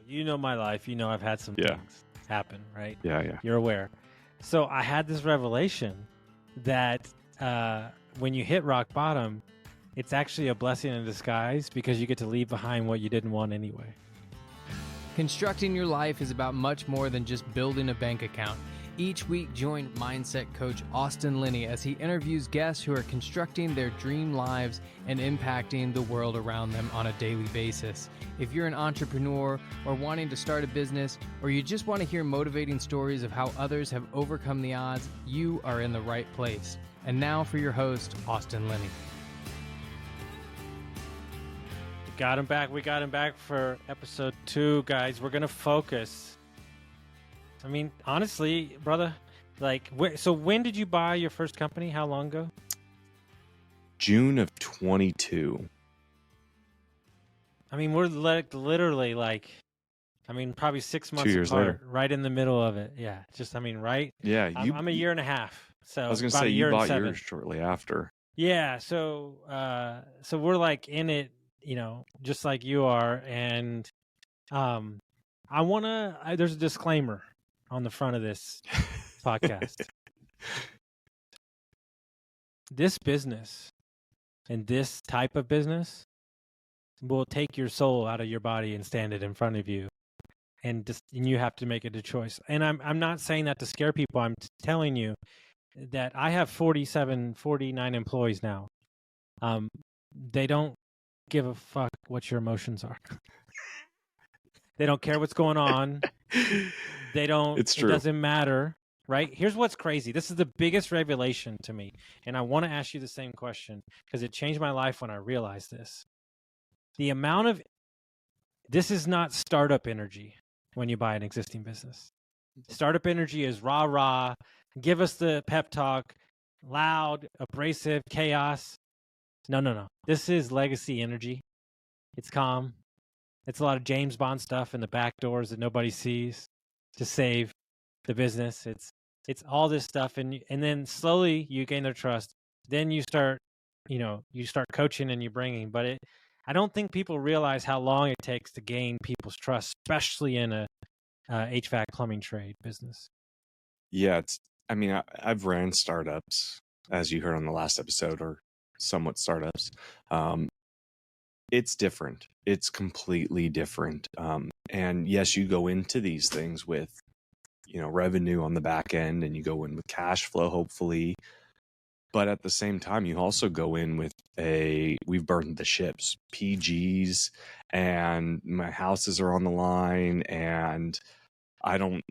you know my life. You know I've had some things happen, right? Yeah. You're aware. So I had this revelation that when you hit rock bottom, it's actually a blessing in disguise because you get to leave behind what you didn't want anyway. Constructing your life is about much more than just building a bank account. Each week, join mindset coach Austin Linney as he interviews guests who are constructing their dream lives and impacting the world around them on a daily basis. If you're an entrepreneur or wanting to start a business, or you just want to hear motivating stories of how others have overcome the odds, you are in the right place. And now for your host, Austin Linney. We got him back for episode 2, guys. We're going to focus. I mean, honestly, brother, so when did you buy your first company? How long ago? June of 22. I mean, we're literally probably 6 months 2 years apart, later. Right in the middle of it. Yeah. Right? Yeah. I'm a year and a half. So I was going to say, you bought yours shortly after. Yeah. So we're in it, just like you are. And there's a disclaimer on the front of this podcast. This business and this type of business will take your soul out of your body and stand it in front of you. And you have to make it a choice. And I'm not saying that to scare people. I'm telling you that I have 49 employees now. They don't give a fuck what your emotions are. They don't care what's going on. They don't. It's true. It doesn't matter, right? Here's what's crazy. This is the biggest revelation to me. And I want to ask you the same question because it changed my life when I realized this. The amount of this is not startup energy when you buy an existing business. Startup energy is rah, rah, give us the pep talk, loud, abrasive, chaos. No. This is legacy energy. It's calm. It's a lot of James Bond stuff in the back doors that nobody sees to save the business. It's all this stuff. And then slowly you gain their trust. Then you start coaching and you're bringing. But I don't think people realize how long it takes to gain people's trust, especially in a HVAC plumbing trade business. Yeah, I've ran startups, as you heard on the last episode, or somewhat startups. It's different. It's completely different. And yes, you go into these things with, revenue on the back end, and you go in with cash flow, hopefully. But at the same time, you also go in with we've burned the ships, PGs, and my houses are on the line, and I don't,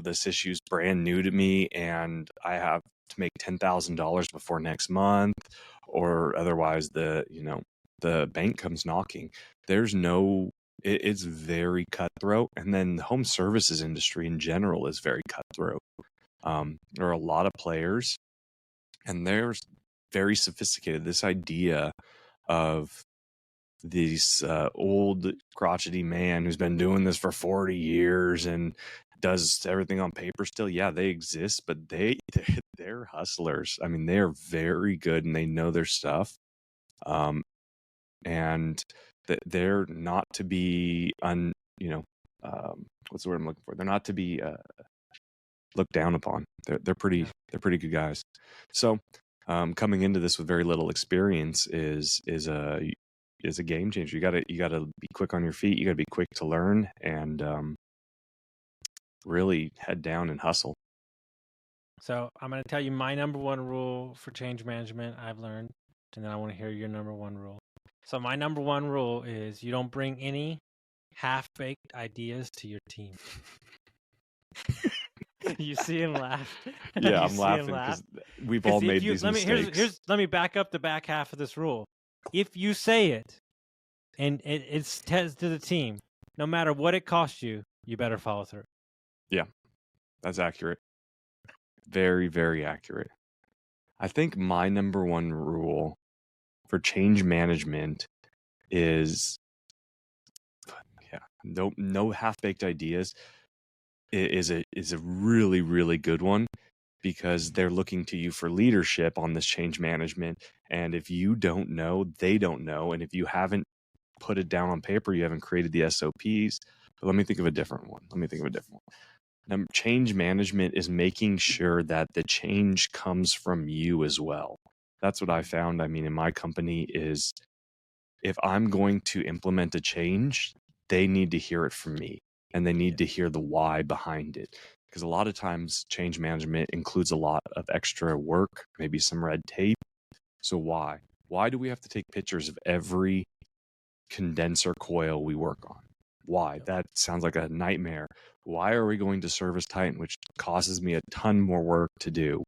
this issue's brand new to me, and I have to make $10,000 before next month, or otherwise the bank comes knocking. It's very cutthroat. And then the home services industry in general is very cutthroat. There are a lot of players, and they're very sophisticated. This idea of these old crotchety man who's been doing this for 40 years and does everything on paper still. Yeah, they exist, but they're hustlers. I mean, they're very good and they know their stuff. And they're not to be what's the word I'm looking for? They're not to be looked down upon. They're pretty good guys. So coming into this with very little experience is a game changer. You gotta be quick on your feet. You gotta be quick to learn and really head down and hustle. So I'm going to tell you my number one rule for change management I've learned, and then I want to hear your number one rule. So my number one rule is you don't bring any half-baked ideas to your team. You see him laugh. Yeah, I'm laughing because we've all made these mistakes. Let me back up the back half of this rule. If you say it and it says to the team, no matter what it costs you, you better follow through. Yeah, that's accurate. Very, very accurate. I think my number one rule for change management is no half-baked ideas is a really, really good one, because they're looking to you for leadership on this change management. And if you don't know, they don't know. And if you haven't put it down on paper. You haven't created the SOPs. But let me think of a different one. Change management is making sure that the change comes from you as well. That's what I found. I mean, in my company is if I'm going to implement a change, they need to hear it from me, and they need to hear the why behind it. Because a lot of times change management includes a lot of extra work, maybe some red tape. So why? Why do we have to take pictures of every condenser coil we work on? Why? That sounds like a nightmare. Why are we going to service Titan, which causes me a ton more work to do?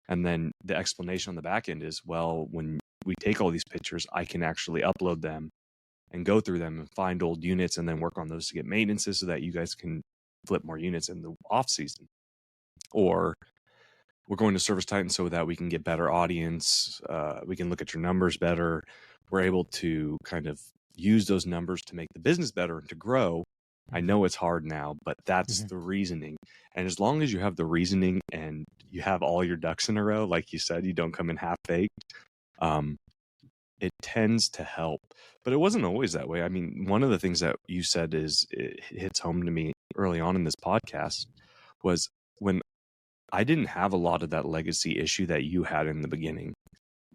And then the explanation on the back end is, well, when we take all these pictures, I can actually upload them and go through them and find old units and then work on those to get maintenances so that you guys can flip more units in the off season. Or we're going to Service Titan so that we can get better audience. We can look at your numbers better. We're able to kind of use those numbers to make the business better and to grow. I know it's hard now, but that's the reasoning. And as long as you have the reasoning and you have all your ducks in a row, like you said, you don't come in half-baked, it tends to help. But it wasn't always that way. I mean, one of the things that you said is it hits home to me early on in this podcast was when I didn't have a lot of that legacy issue that you had in the beginning,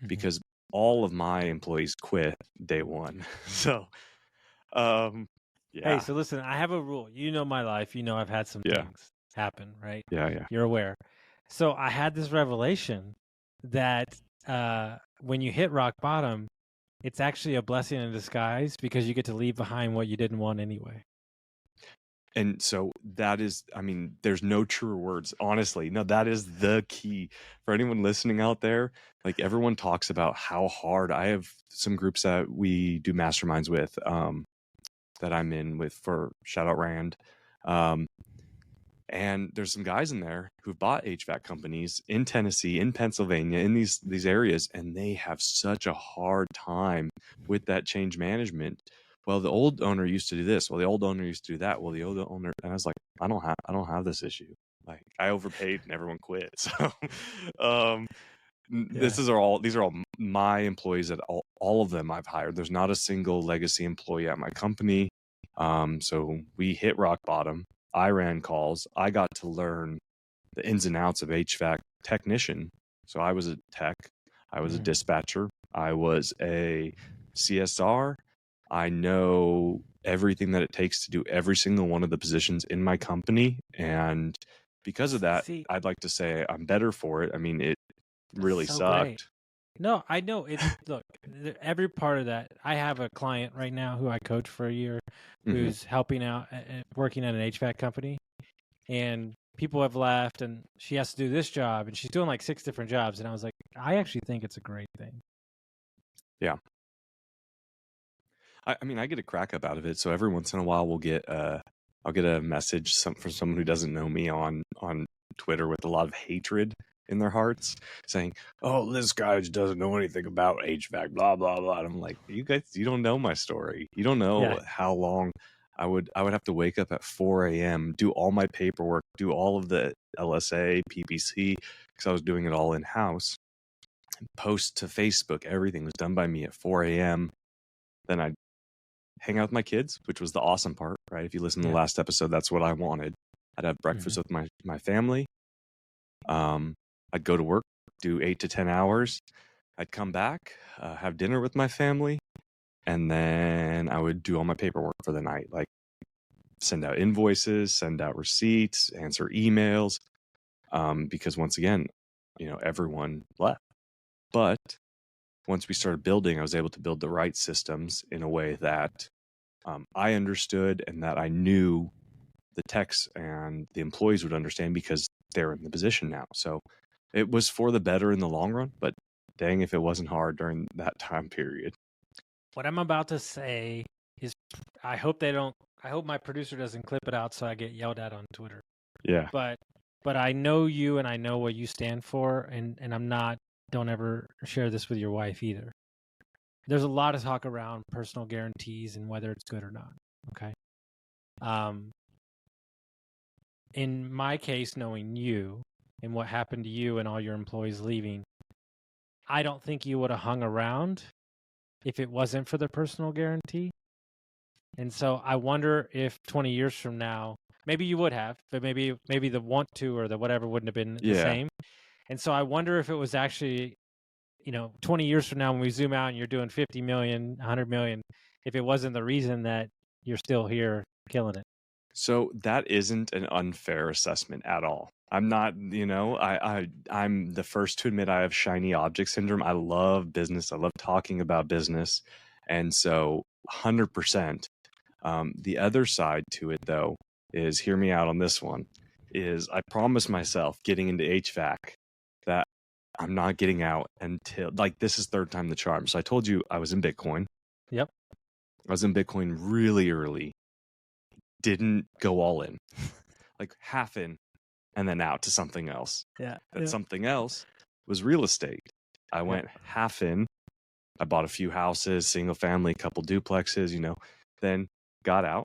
because all of my employees quit day one. So, yeah. Hey, so listen, I have a rule. You know my life. You know I've had some things happen, right? Yeah. You're aware. So I had this revelation that when you hit rock bottom, it's actually a blessing in disguise because you get to leave behind what you didn't want anyway. And so that is, I mean, there's no truer words, honestly. No, that is the key for anyone listening out there. Like, everyone talks about how hard. I have some groups that we do masterminds with, that I'm in with, for shout out Rand. And there's some guys in there who've bought HVAC companies in Tennessee, in Pennsylvania, in these areas, and they have such a hard time with that change management. Well, the old owner used to do this. Well, the old owner used to do that. Well, the old owner, and I was like, I don't have this issue. Like, I overpaid and everyone quit. So, these are all my employees that all of them I've hired. There's not a single legacy employee at my company. So we hit rock bottom. I ran calls. I got to learn the ins and outs of HVAC technician. So I was a tech. I was a dispatcher. I was a CSR. I know everything that it takes to do every single one of the positions in my company. And because of that, I'd like to say I'm better for it. I mean, it really sucked. Great. No, I know. Look, every part of that. I have a client right now who I coach for a year who's helping out, working at an HVAC company. And people have left, and she has to do this job, and she's doing like 6 different jobs. And I was like, I actually think it's a great thing. Yeah. I mean, I get a crack up out of it. So every once in a while, I'll get a message from someone who doesn't know me on Twitter with a lot of hatred in their hearts, saying, "Oh, this guy just doesn't know anything about HVAC, blah blah blah." And I'm like, you don't know my story. You don't know how long I would have to wake up at 4 a.m., do all my paperwork, do all of the LSA, PPC, because I was doing it all in house, and post to Facebook. Everything was done by me at 4 a.m. Then I'd hang out with my kids, which was the awesome part, right? If you listen to the last episode, that's what I wanted. I'd have breakfast with my family. I'd go to work, do 8 to 10 hours. I'd come back, have dinner with my family, and then I would do all my paperwork for the night, like send out invoices, send out receipts, answer emails, because once again, everyone left. But once we started building, I was able to build the right systems in a way that I understood and that I knew the techs and the employees would understand because they're in the position now. So it was for the better in the long run, but dang if it wasn't hard during that time period. What I'm about to say is I hope my producer doesn't clip it out so I get yelled at on Twitter. Yeah. But I know you and I know what you stand for, and don't ever share this with your wife either. There's a lot of talk around personal guarantees and whether it's good or not. Okay. In my case, knowing you and what happened to you and all your employees leaving, I don't think you would have hung around if it wasn't for the personal guarantee. And so I wonder if 20 years from now, maybe you would have, but maybe the want to or the whatever wouldn't have been the same. And so I wonder if it was actually, 20 years from now when we zoom out and you're doing 50 million, 100 million, if it wasn't the reason that you're still here killing it. So that isn't an unfair assessment at all. I'm not, I'm the first to admit I have shiny object syndrome. I love business. I love talking about business. And so 100%. The other side to it, though, is, hear me out on this one, is I promised myself getting into HVAC that I'm not getting out until, like, this is third time the charm. So I told you I was in Bitcoin. Yep. I was in Bitcoin really early. Didn't go all in, like half in and then out to something else. Yeah. Something else was real estate. I went half in. I bought a few houses, single family, a couple duplexes, then got out.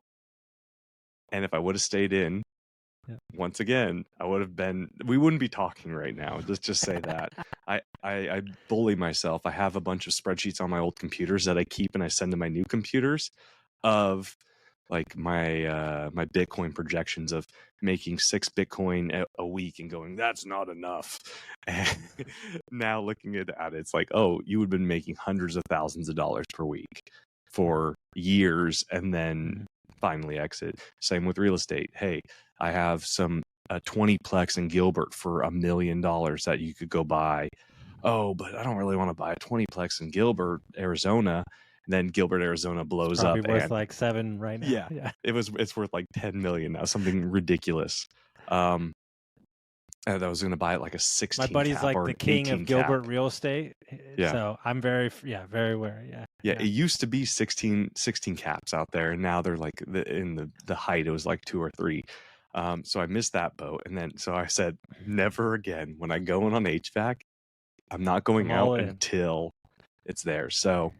And if I would have stayed in, once again, we wouldn't be talking right now. Let's just say that. I bully myself. I have a bunch of spreadsheets on my old computers that I keep and I send to my new computers of like my my Bitcoin projections of making 6 Bitcoin a week and going, that's not enough. And now looking at it, it's like, oh, you would have been making hundreds of thousands of dollars per week for years and then finally exit. Same with real estate. Hey, I have some 20-plex in Gilbert for $1 million that you could go buy. Oh, but I don't really want to buy a 20-plex in Gilbert, Arizona. And then Gilbert, Arizona blows probably up. Worth like 7 right now. Yeah. It's worth like 10 million now, something ridiculous. And I was going to buy it like a 16 My buddy's cap like or the an king of 18 Gilbert cap. real estate. Yeah. So I'm very aware. Yeah. It used to be 16 caps out there, and now they're like in the height, it was like 2 or 3. So I missed that boat. And then, so I said, never again. When I go in on HVAC, I'm not going out until it's there. So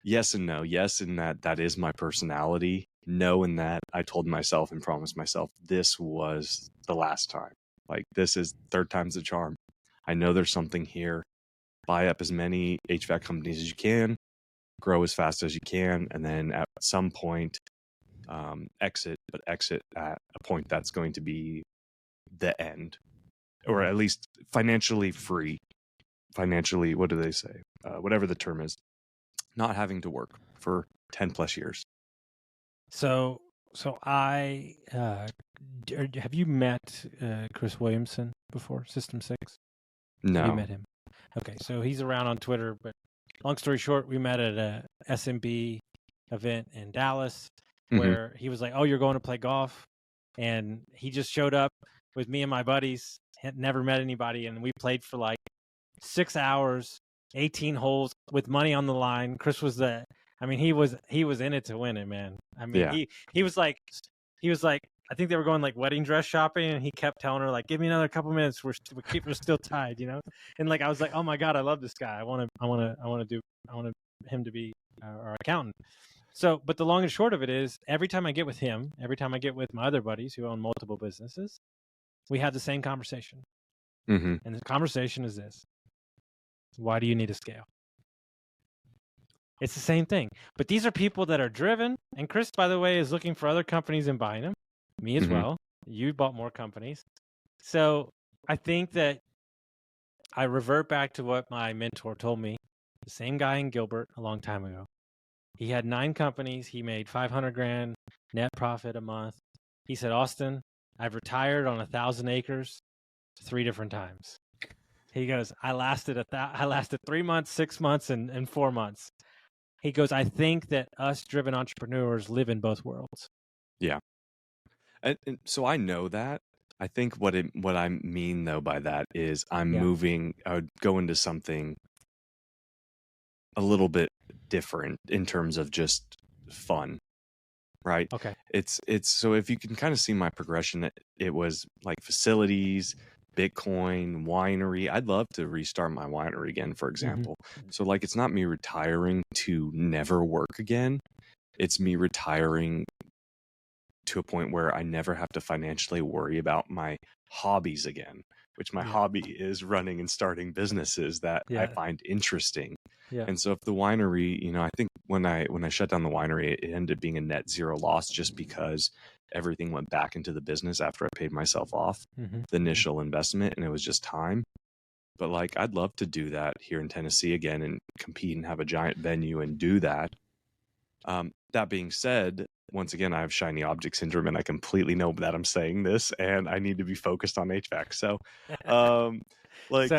yes and no. Yes, in that is my personality. No, in that I told myself and promised myself this was the last time. Like, this is third time's the charm. I know there's something here. Buy up as many HVAC companies as you can, grow as fast as you can, and then at some point exit at a point that's going to be the end, or at least financially free. Financially, what do they say? Whatever the term is, not having to work for 10 plus years. So I have you met Chris Williamson before, System 6? No. Have you met him? Okay, so he's around on Twitter, but long story short, we met at a SMB event in Dallas where he was like, oh, you're going to play golf? And he just showed up with me and my buddies, had never met anybody, and we played for like 6 hours, 18 holes with money on the line. Chris was he was in it to win it, man. I mean, he was like, I think they were going like wedding dress shopping, and he kept telling her like, give me another couple minutes. We're still tied, And like, I was like, oh my God, I love this guy. I want him to be our accountant. So, but the long and short of it is, every time I get with him, every time I get with my other buddies who own multiple businesses, we have the same conversation. And the conversation is this: why do you need to scale? It's the same thing. But these are people that are driven. And Chris, by the way, is looking for other companies and buying them. Me as well. You bought more companies. So I think that I revert back to what my mentor told me. The same guy in Gilbert a long time ago. He had 9 companies. He made $500,000 net profit a month. He said, Austin, I've retired on 1,000 acres 3 different times. He goes, I lasted 3 months, 6 months, and 4 months. He goes, I think that us driven entrepreneurs live in both worlds. Yeah. And so I know that. I think what I mean though by that is I would go into something a little bit different in terms of just fun, right? Okay. It's so if you can kind of see my progression, it was like facilities, Bitcoin, winery. I'd love to restart my winery again, for example. So like, it's not me retiring to never work again. It's me retiring to a point where I never have to financially worry about my hobbies again. which my Yeah. hobby is running and starting businesses that I Yeah. find interesting. Yeah. And so if the winery, I think when I shut down the winery, it ended up being a net zero loss just because everything went back into the business after I paid myself off the initial investment, and it was just time. But like, I'd love to do that here in Tennessee again and compete and have a giant venue and do that. That being said, once again, I have shiny object syndrome, and I completely know that I'm saying this, and I need to be focused on HVAC. So, like,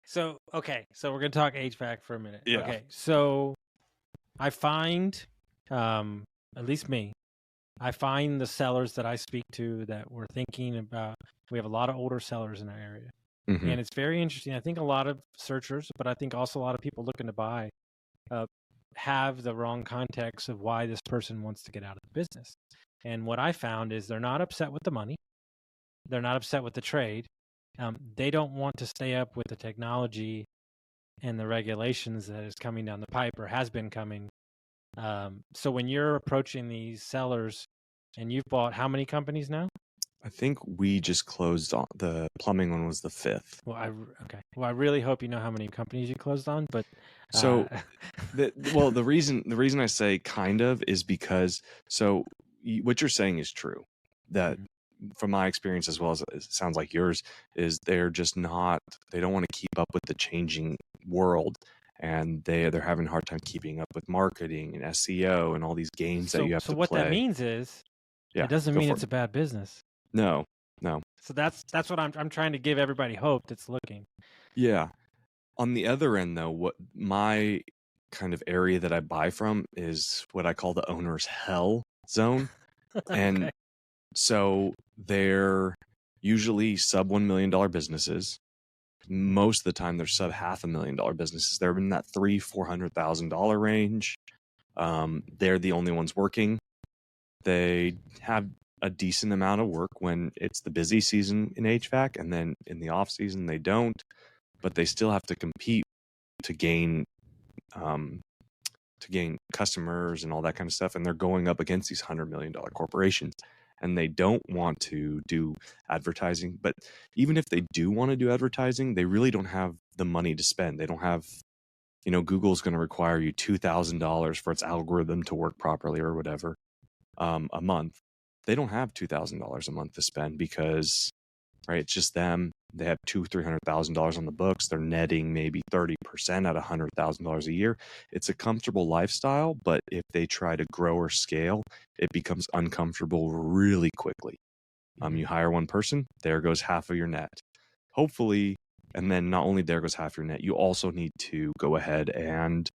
so okay, so we're gonna talk HVAC for a minute. Yeah. Okay, so I find, at least me, I find the sellers that I speak to that we're thinking about. We have a lot of older sellers in our area, mhm. and it's very interesting. I think a lot of searchers, but I think also a lot of people looking to buy, have the wrong context of why this person wants to get out of the business. And what I found is they're not upset with the money. They're not upset with the trade. They don't want to stay up with the technology and the regulations that is coming down the pipe or has been coming. So when you're approaching these sellers, and you've bought how many companies now? I think we just closed on the plumbing one was the 5th. Well, I really hope you know how many companies you closed on, but So the reason I say kind of is because what you're saying is true. That from my experience, as well as it sounds like yours, is they're just not, they don't want to keep up with the changing world, and they're having a hard time keeping up with marketing and SEO and all these games that you have to play. So what that means is, it doesn't mean it's a bad business. No. So that's what I'm trying to give everybody hope that's looking. Yeah. On the other end, though, what my kind of area that I buy from is what I call the owner's hell zone. And so they're usually sub $1 million businesses. Most of the time, they're sub $500,000 businesses. They're in that $300,000-$400,000 range. They're the only ones working. They have a decent amount of work when it's the busy season in HVAC, and then in the off season they don't. But they still have to compete to gain customers and all that kind of stuff. And they're going up against these $100 million corporations, and they don't want to do advertising. But even if they do want to do advertising, they really don't have the money to spend. They don't have, Google's going to require you $2,000 for its algorithm to work properly or whatever, a month. They don't have $2,000 a month to spend because, right, it's just them. They have $200,000-$300,000 on the books. They're netting maybe 30% at $100,000 a year. It's a comfortable lifestyle, but if they try to grow or scale, it becomes uncomfortable really quickly. You hire one person, there goes half of your net. Hopefully, and then not only there goes half your net, you also need to go ahead and,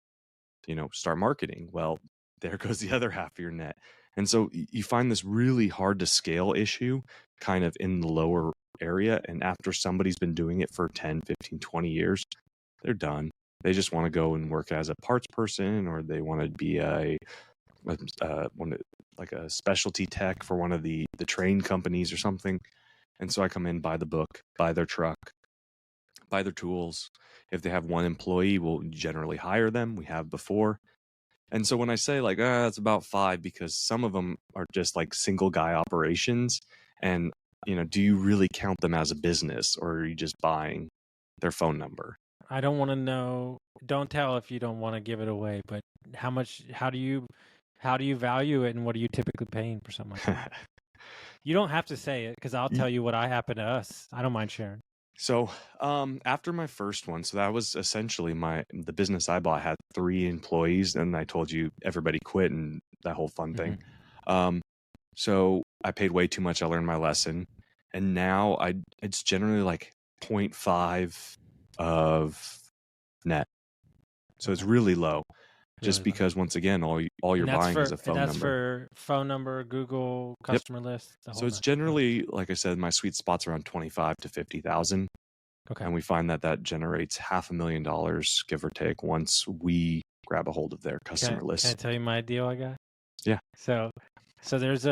start marketing. Well, there goes the other half of your net. And so you find this really hard to scale issue kind of in the lower area. And after somebody's been doing it for 10, 15, 20 years, they're done. They just want to go and work as a parts person, or they want to be a specialty tech for one of the train companies or something. And so I come in, buy the book, buy their truck, buy their tools. If they have one employee, we'll generally hire them. We have before. And so when I say like, it's about 5, because some of them are just like single guy operations. And, do you really count them as a business, or are you just buying their phone number? I don't want to know. Don't tell if you don't want to give it away, but how do you value it, and what are you typically paying for something like that? You don't have to say it, because I'll tell you what happened to us. I don't mind sharing. So after my first one, so that was essentially the business I bought had 3 employees, and I told you everybody quit and that whole fun thing. So I paid way too much. I learned my lesson, and now it's generally like 0.5 of net. So it's really low, just because once again, all you're buying is a phone number. That's for phone number, Google, customer list. So it's generally, like I said, my sweet spot's around 25 to 50,000. Okay. And we find that generates $500,000, give or take, once we grab a hold of their customer list. Can I tell you my deal I got? Yeah. So there's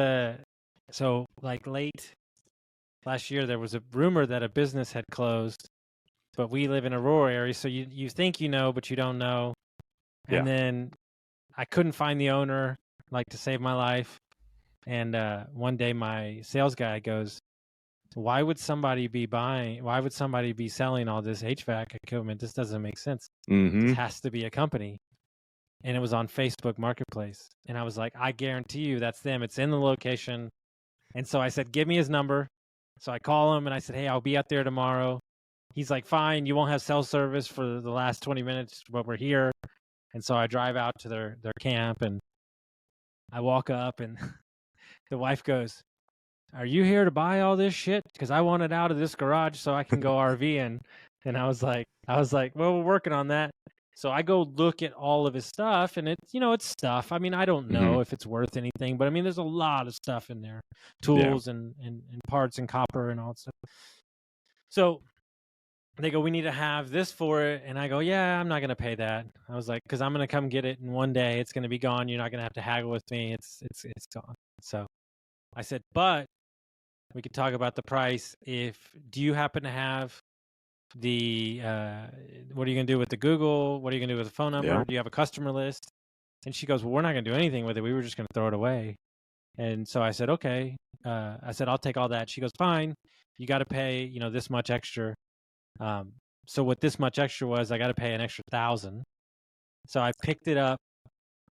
like late last year, there was a rumor that a business had closed, but we live in a rural area, so you think but you don't know. And then I couldn't find the owner, to save my life. And one day my sales guy goes, why would somebody be selling all this HVAC equipment? This doesn't make sense. This has to be a company. And it was on Facebook Marketplace. And I was like, I guarantee you that's them. It's in the location. And so I said, give me his number. So I call him and I said, hey, I'll be out there tomorrow. He's like, fine, you won't have cell service for the last 20 minutes, but we're here. And so I drive out to their camp and I walk up and the wife goes, are you here to buy all this shit? Because I want it out of this garage so I can go RVing. And I was like, well, we're working on that. So I go look at all of his stuff, and it's stuff. I mean, I don't know if it's worth anything, but I mean, there's a lot of stuff in there, tools and parts and copper and all that stuff. So they go, we need to have this for it. And I go, yeah, I'm not going to pay that. I was like, because I'm going to come get it in one day. It's going to be gone. You're not going to have to haggle with me. It's gone. So I said, but we could talk about the price. Do you happen to have the, what are you going to do with the Google? What are you going to do with the phone number? Yeah. Do you have a customer list? And she goes, well, we're not going to do anything with it. We were just going to throw it away. And so I said, okay. I said, I'll take all that. She goes, fine. You got to pay, this much extra. So what this much extra was, I got to pay an extra $1,000. So I picked it up,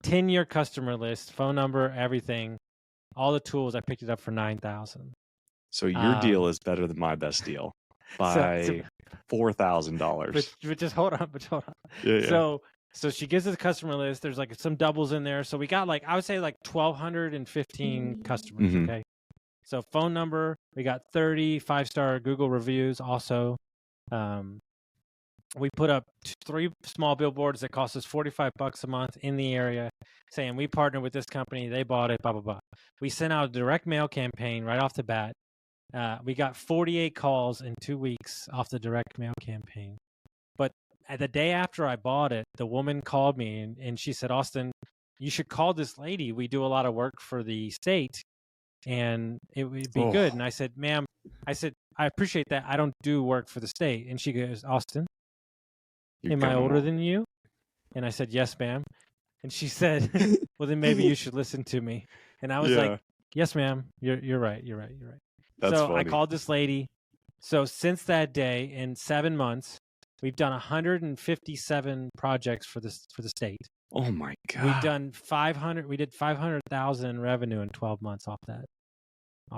10-year customer list, phone number, everything, all the tools. I picked it up for $9,000. So your deal is better than my best deal by $4,000. But just hold on. Yeah. So she gives us the customer list. There's like some doubles in there. So we got I would say 1,215 customers. Okay. So phone number, we got 30 5-star Google reviews also. We put up 3 small billboards that cost us $45 a month in the area saying we partnered with this company. They bought it, blah, blah, blah. We sent out a direct mail campaign right off the bat. We got 48 calls in 2 weeks off the direct mail campaign. But the day after I bought it, the woman called me and she said, Austin, you should call this lady. We do a lot of work for the state and it would be good. And I said, ma'am, I appreciate that. I don't do work for the state. And she goes, Austin, am I older than you? And I said, yes, ma'am. And she said, well, then maybe you should listen to me. And I was like, yes, ma'am. You're right. That's so funny. I called this lady. So since that day, in 7 months, we've done 157 projects for the state. Oh my God. We've done 500. We did 500,000 in revenue in 12 months off that.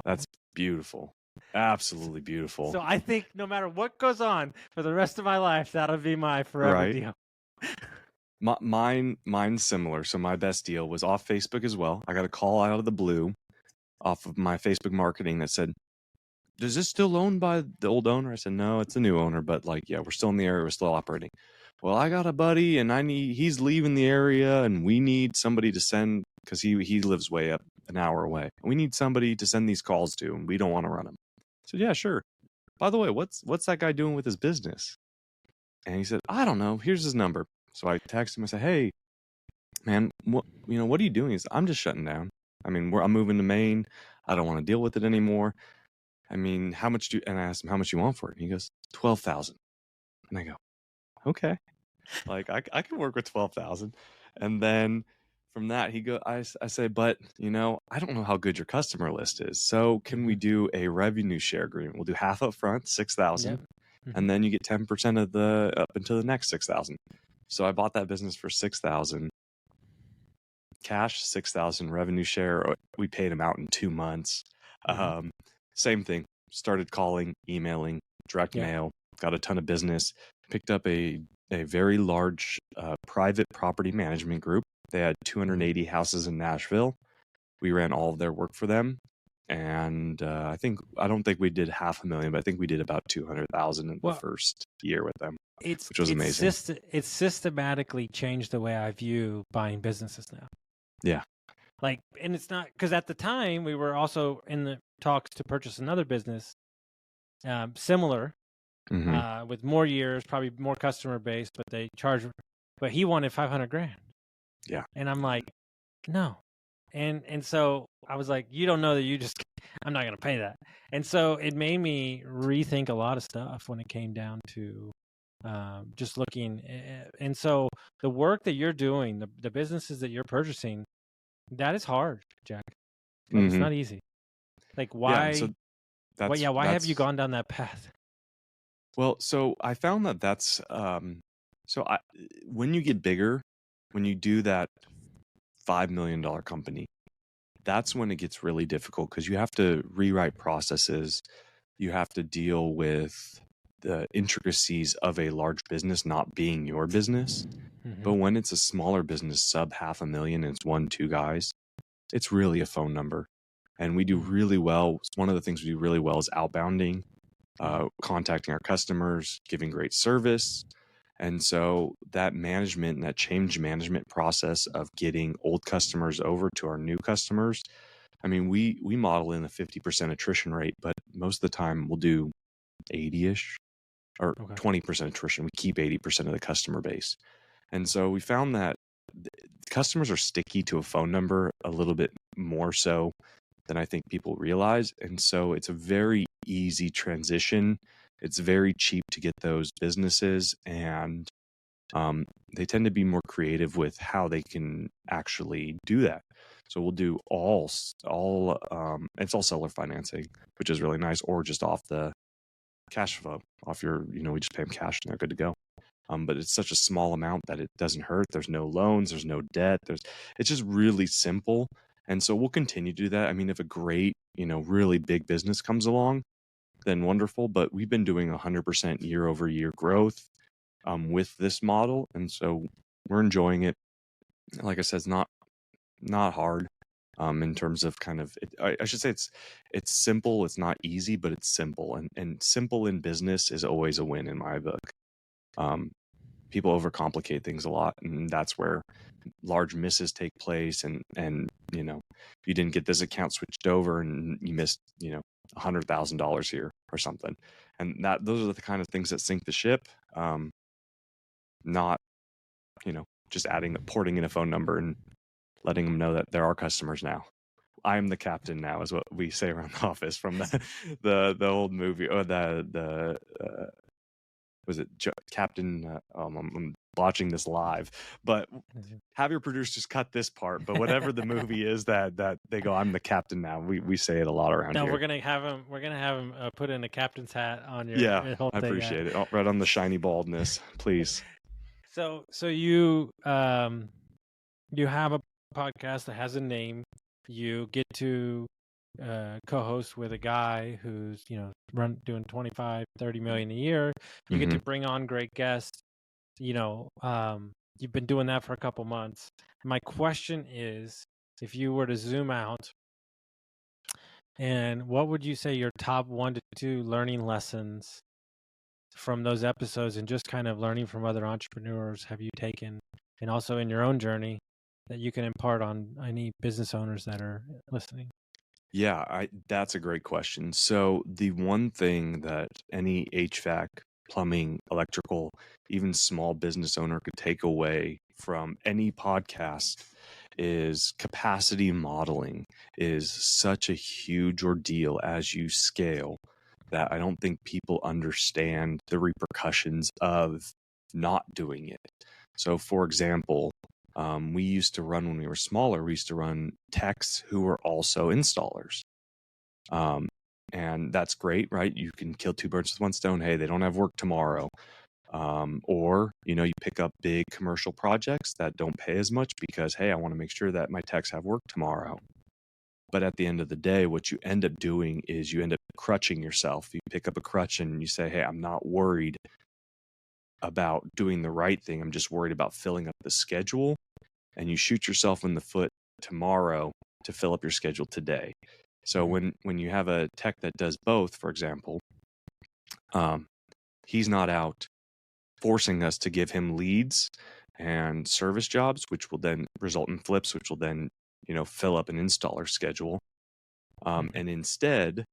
That's beautiful. Absolutely beautiful. So I think no matter what goes on for the rest of my life, that'll be my forever deal. Mine's similar. So my best deal was off Facebook as well. I got a call out of the blue off of my Facebook marketing that said, "Is this still owned by the old owner?" I said, "No, it's a new owner, but we're still in the area. We're still operating." Well, I got a buddy and he's leaving the area and we need somebody to send, because he lives way up an hour away. We need somebody to send these calls to and we don't want to run them. I said, yeah, sure. By the way, what's that guy doing with his business? And he said, I don't know. Here's his number. So I texted him. I said, hey, man, what are you doing? He said, I'm just shutting down. I mean, I'm moving to Maine. I don't want to deal with it anymore. I mean, how much and I asked him how much you want for it. And he goes, 12,000. And I go, okay. I can work with 12,000. And then from that, I say, but I don't know how good your customer list is. So can we do a revenue share agreement? We'll do half up front, 6,000, and then you get 10% of the up until the next 6,000. So I bought that business for 6,000 cash, 6,000 revenue share. We paid him out in 2 months. Same thing. Started calling, emailing, direct mail. Got a ton of business. Picked up a very large private property management group. They had 280 houses in Nashville. We ran all of their work for them. And I don't think we did $500,000, but I think we did about 200,000 in the first year with them, which was amazing. It's systematically changed the way I view buying businesses now. Yeah. And it's not, because at the time we were also in the talks to purchase another business, similar, with more years, probably more customer base, but he wanted $500,000. Yeah. And I'm like, no. And so I was like, you don't know that I'm not going to pay that. And so it made me rethink a lot of stuff when it came down to just looking. And so the work that you're doing, the businesses that you're purchasing, that is hard, Jack. It's not easy. Why? Yeah, That's why have you that's gone down that path? well. So I found that so when you get bigger, when you do that $5 million company, that's when it gets really difficult because you have to rewrite processes. You have to deal with the intricacies of a large business not being your business. But when it's a smaller business, sub $500,000, and it's 1, 2 guys, it's really a phone number. And we do really well. One of the things we do really well is outbounding, contacting our customers, giving great service. And so that management and that change management process of getting old customers over to our new customers, I mean, we model in a 50% attrition rate, but most of the time we'll do 80-ish or 20% attrition. We keep 80% of the customer base. And so we found that customers are sticky to a phone number a little bit more so than I think people realize. And so it's a very easy transition. It's very cheap to get those businesses, and they tend to be more creative with how they can actually do that. So we'll do it's all seller financing, which is really nice, or just off the cash flow, off your, we just pay them cash and they're good to go. But it's such a small amount that it doesn't hurt. There's no loans, there's no debt. It's just really simple. And so we'll continue to do that. I mean, if a great, really big business comes along, then wonderful. But we've been doing 100% year over year growth with this model. And so we're enjoying it. Like I said, it's not hard in terms of kind of, I should say it's simple. It's not easy, but it's simple. And simple in business is always a win in my book. People overcomplicate things a lot, and that's where large misses take place. And you didn't get this account switched over and you missed, $100,000 here or something. And those are the kind of things that sink the ship. Not, just porting in a phone number and letting them know that there are customers now. I am the captain now, is what we say around the office from the old movie, or was it Captain? I'm watching this live, but have your producers cut this part. But whatever the movie is that they go, I'm the captain now. We say it a lot around here. We're gonna have him put in a captain's hat on your whole I thing. appreciate it. Right on the shiny baldness, please. So you have a podcast that has a name. You get to co-host with a guy who's doing 25-30 million a year. You get to bring on great guests. You've been doing that for a couple months. My question is, if you were to zoom out, and what would you say your top 1 to 2 learning lessons from those episodes, and just kind of learning from other entrepreneurs have you taken, and also in your own journey, that you can impart on any business owners that are listening? Yeah, that's a great question. So the one thing that any HVAC, plumbing, electrical, even small business owner could take away from any podcast is capacity modeling is such a huge ordeal as you scale that I don't think people understand the repercussions of not doing it. So for example, we used to run, when we were smaller, we used to run techs who were also installers. And that's great, right? You can kill 2 birds with 1 stone. Hey, they don't have work tomorrow. Or, you pick up big commercial projects that don't pay as much because, hey, I want to make sure that my techs have work tomorrow. But at the end of the day, what you end up doing is you end up crutching yourself. You pick up a crutch and you say, hey, I'm not worried about doing the right thing. I'm just worried about filling up the schedule. And you shoot yourself in the foot tomorrow to fill up your schedule today. So when you have a tech that does both, for example, he's not out forcing us to give him leads and service jobs, which will then result in flips, which will then, fill up an installer schedule. And instead,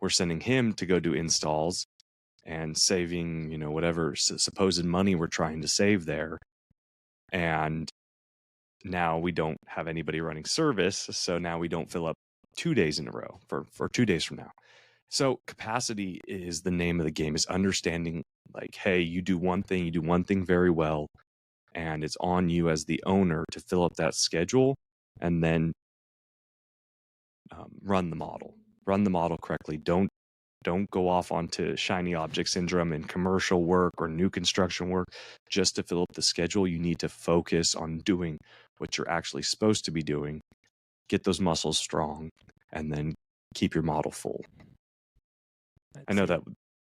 we're sending him to go do installs and saving, whatever supposed money we're trying to save there. And now we don't have anybody running service. So now we don't fill up 2 days in a row for 2 days from now. So capacity is the name of the game, is understanding like, hey, you do one thing very well, and it's on you as the owner to fill up that schedule and then run the model correctly. Don't Don't go off onto shiny object syndrome in commercial work or new construction work just to fill up the schedule. You need to focus on doing what you're actually supposed to be doing, get those muscles strong, and then keep your model full. I know that.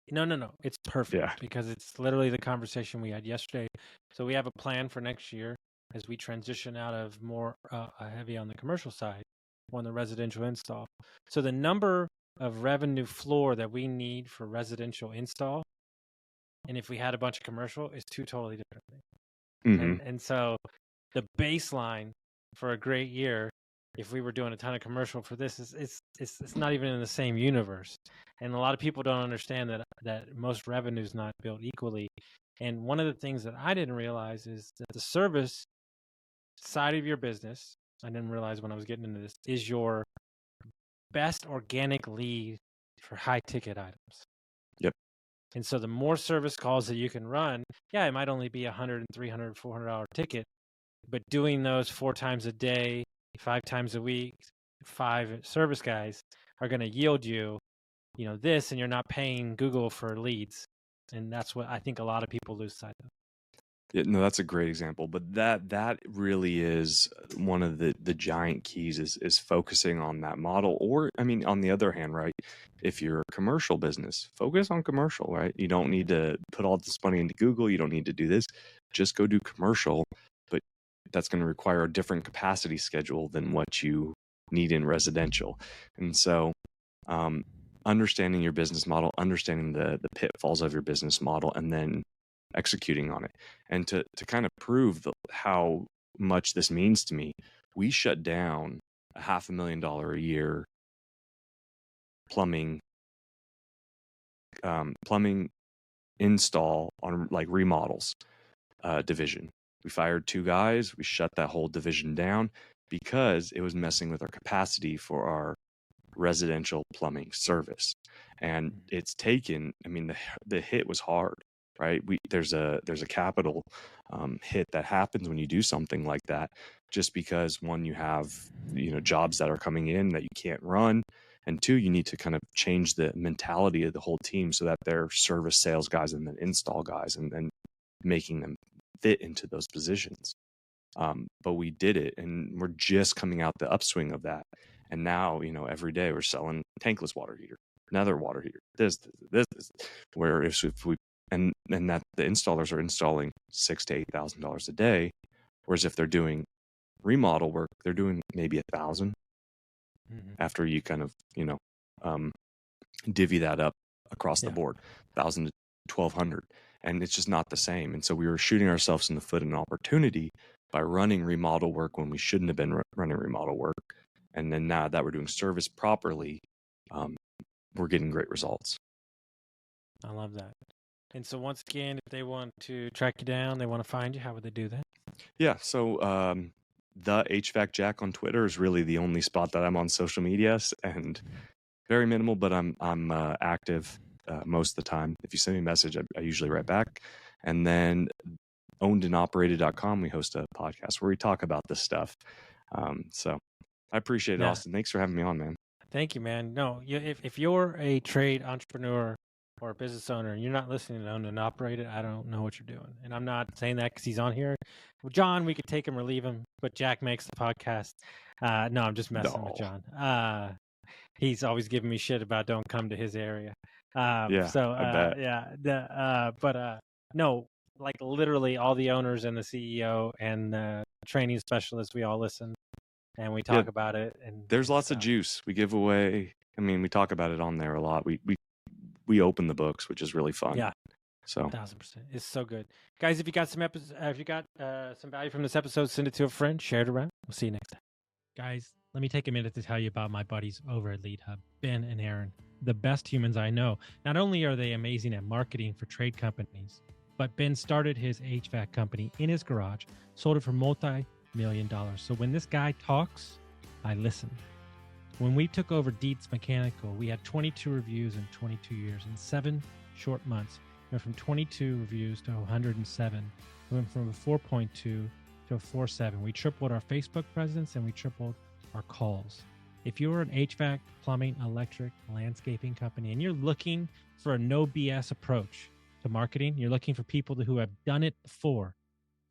No. It's perfect. Yeah. Because it's literally the conversation we had yesterday. So we have a plan for next year as we transition out of more heavy on the commercial side on the residential install. So the number of revenue floor that we need for residential install, and if we had a bunch of commercial, is two totally different things. Mm-hmm. And so the baseline for a great year, if we were doing a ton of commercial for this, it's not even in the same universe. And a lot of people don't understand that most revenue is not built equally. And one of the things that I didn't realize is that the service side of your business, I didn't realize when I was getting into this, is your best organic lead for high ticket items. Yep. And so the more service calls that you can run, yeah, it might only be $100, $300, $400 ticket, but doing those 4 times a day, 5 times a week, 5 service guys are going to yield you, this, and you're not paying Google for leads. And that's what I think a lot of people lose sight of. Yeah, no, that's a great example, but that really is one of the giant keys is focusing on that model. Or, I mean, on the other hand, right, if you're a commercial business, focus on commercial, right? You don't need to put all this money into Google. You don't need to do this. Just go do commercial, but that's going to require a different capacity schedule than what you need in residential. And so, understanding your business model, understanding the pitfalls of your business model, and then executing on it. And to kind of prove how much this means to me, we shut down a $500,000 a year plumbing install on like remodels division. We fired 2 guys. We shut that whole division down because it was messing with our capacity for our residential plumbing service. And it's taken, I mean, the hit was hard, right? There's a capital hit that happens when you do something like that, just because, one, you have jobs that are coming in that you can't run, and 2, you need to kind of change the mentality of the whole team so that they're service sales guys and then install guys, and making them fit into those positions. But we did it, and we're just coming out the upswing of that. And now, every day we're selling tankless water heater, another water heater, this. Where if we and that the installers are installing $6,000 to $8,000 a day, whereas if they're doing remodel work, they're doing maybe $1,000. After you kind of divvy that up across the board, $1,000 to $1,200, and it's just not the same. And so we were shooting ourselves in the foot in an opportunity by running remodel work when we shouldn't have been running remodel work. And then now that we're doing service properly, we're getting great results. I love that. And so once again, if they want to track you down, they want to find you, how would they do that? Yeah. So the HVAC Jack on Twitter is really the only spot that I'm on social media, and very minimal, but I'm active most of the time. If you send me a message, I usually write back. And then ownedandoperated.com, we host a podcast where we talk about this stuff. So I appreciate it, Austin. Thanks for having me on, man. Thank you, man. No, if you're a trade entrepreneur or a business owner and you're not listening to Owned and Operated, I don't know what you're doing. And I'm not saying that because he's on here. Well, John, we could take him or leave him, but Jack makes the podcast. No, I'm just messing with John. He's always giving me shit about don't come to his area. I bet. No, like literally all the owners and the CEO and the training specialists, we all listen and we talk about it. And there's lots of juice we give away. I mean, we talk about it on there a lot. We open the books, which is really fun. Yeah. So 1,000%. It's so good. Guys, if you got some value from this episode, send it to a friend, share it around. We'll see you next time. Guys, let me take a minute to tell you about my buddies over at Lead Hub, Ben and Aaron, the best humans I know. Not only are they amazing at marketing for trade companies, but Ben started his HVAC company in his garage, sold it for multi-million dollars. So when this guy talks, I listen. When we took over Dietz Mechanical, we had 22 reviews in 22 years. In 7 short months, we went from 22 reviews to 107. We went from a 4.2 to a 4.7. We tripled our Facebook presence and we tripled our calls. If you're an HVAC, plumbing, electric, landscaping company, and you're looking for a no BS approach to marketing, you're looking for people who have done it before,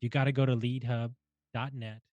you got to go to leadhub.net